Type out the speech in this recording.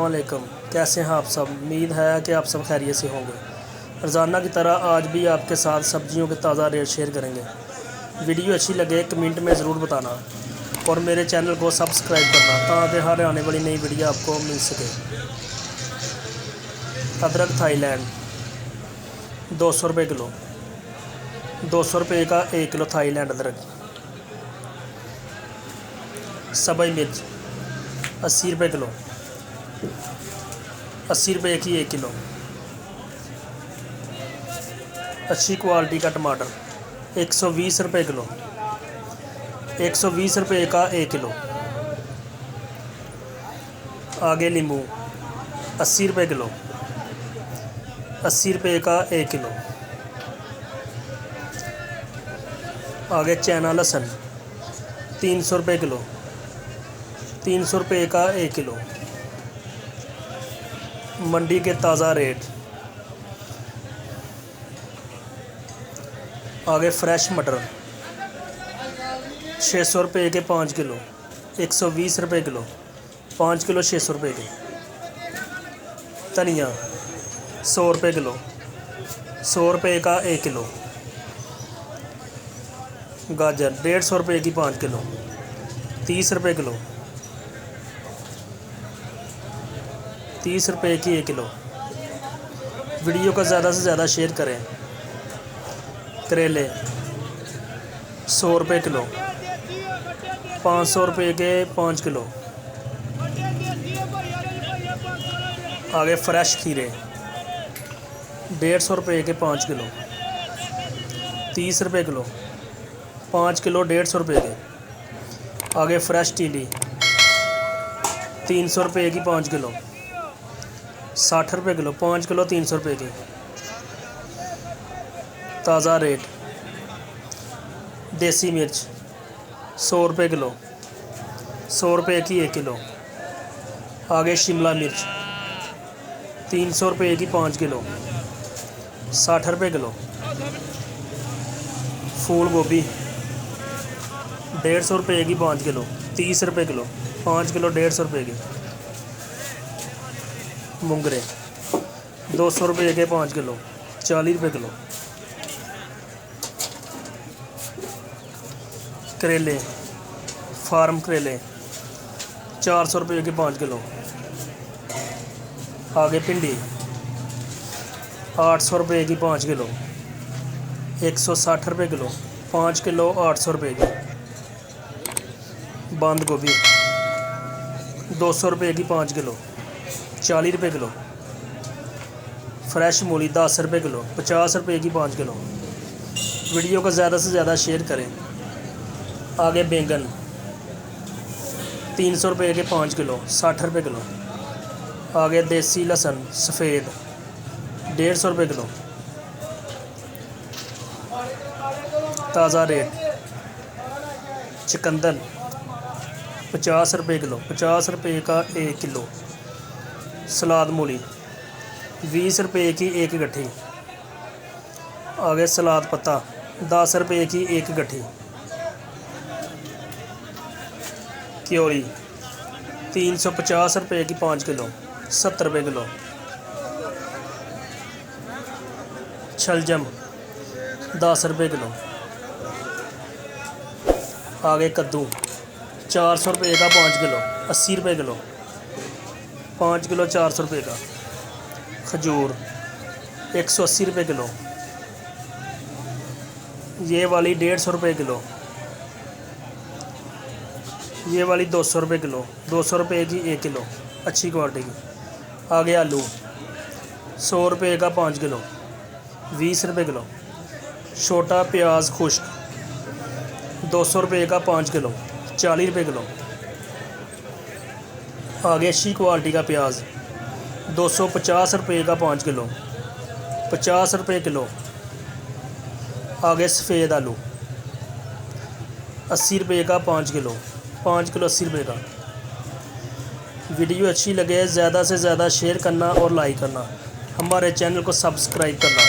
अस्सलामुअलैकुम। कैसे हैं आप सब? उम्मीद है कि आप सब खैरियत से होंगे। रोज़ाना की तरह आज भी आपके साथ सब्जियों के ताज़ा रेट शेयर करेंगे। वीडियो अच्छी लगे कमेंट में ज़रूर बताना और मेरे चैनल को सब्सक्राइब करना ताकि हर आने वाली नई वीडियो आपको मिल सके। अदरक थाईलैंड 200 रुपये किलो। 200 रुपये का 1 किलो थाईलैंड अदरक। सब्ज़ मिर्च 80 रुपये किलो। 80 रुपये की 1 किलो। अच्छी क्वालिटी का टमाटर 120 रुपये किलो। 120 रुपये का 1 किलो। आगे नींबू 80 रुपये किलो। 80 रुपये का 1 किलो। आगे चाइना लहसुन 300 रुपये किलो। 300 रुपये का 1 किलो। मंडी के ताज़ा रेट। आगे फ्रेश मटर 600 रुपये के 5 किलो। 120 रुपये किलो। 5 किलो 600 रुपये के। धनिया 100 रुपये किलो। 100 रुपये का 1 किलो। गाजर 150 रुपये की 5 किलो। 30 रुपये किलो। 30 रुपये की 1 किलो। वीडियो को ज़्यादा से ज़्यादा शेयर करें। करेले 100 रुपये किलो। 500 रुपये के 5 किलो। आगे फ्रेश खीरे 150 रुपये के 5 किलो। 30 रुपये किलो। 5 किलो 150 रुपये के। आगे फ्रेश तीली 300 रुपये की 5 किलो। 60 रुपये किलो। 5 किलो 300 रुपये की। ताज़ा रेट। देसी मिर्च 100 रुपये किलो। 100 रुपये की 1 किलो। आगे शिमला मिर्च 300 रुपये की 5 किलो। 60 रुपये किलो। फूल गोभी 150 रुपये की 5 किलो। 30 रुपये किलो। 5 किलो 150 रुपये की। मुंगरे 200 रुपये के 5 किलो। 40 रुपये किलो। करेले फार्म करेले 400 रुपये के 5 किलो। आगे भिंडी 800 रुपये की 5 किलो। 160 रुपये किलो। 5 किलो 800 रुपये की। बंद गोभी 200 रुपये की 5 किलो। 40 रुपये किलो। फ्रेश मूली 10 रुपये किलो। 50 रुपये की 5 किलो। वीडियो को ज़्यादा से ज़्यादा शेयर करें। आगे बैंगन 300 रुपये के 5 किलो। 60 रुपये किलो। आगे देसी लहसुन सफ़ेद 150 रुपये किलो। ताज़ा रेट। चुकंदर 50 रुपये किलो। 50 रुपये का 1 किलो। सलाद मूली 20 रुपये की 1 गट्ठी। आगे सलाद पत्ता 10 रुपये की 1 गट्ठी। क्योरी 350 रुपये की 5 किलो। 70 रुपये किलो। शलजम 10 रुपये किलो। आगे कद्दू 400 रुपये का 5 किलो। 80 रुपये किलो। 5 किलो 400 रुपये का। खजूर 180 रुपये किलो। ये वाली 150 रुपये किलो। ये वाली 200 रुपये किलो। 200 रुपये की 1 किलो अच्छी क्वालिटी की। आगे आलू 100 रुपये का 5 किलो। 20 रुपये किलो। छोटा प्याज खुश्क 200 रुपये का 5 किलो। 40 रुपये किलो। आगे अच्छी क्वालिटी का प्याज 250 रुपये का 5 किलो। 50 रुपये किलो। आगे सफ़ेद आलू 80 रुपये का 5 किलो। 5 किलो 80 रुपये का। वीडियो अच्छी लगे ज़्यादा से ज़्यादा शेयर करना और लाइक करना। हमारे चैनल को सब्सक्राइब करना।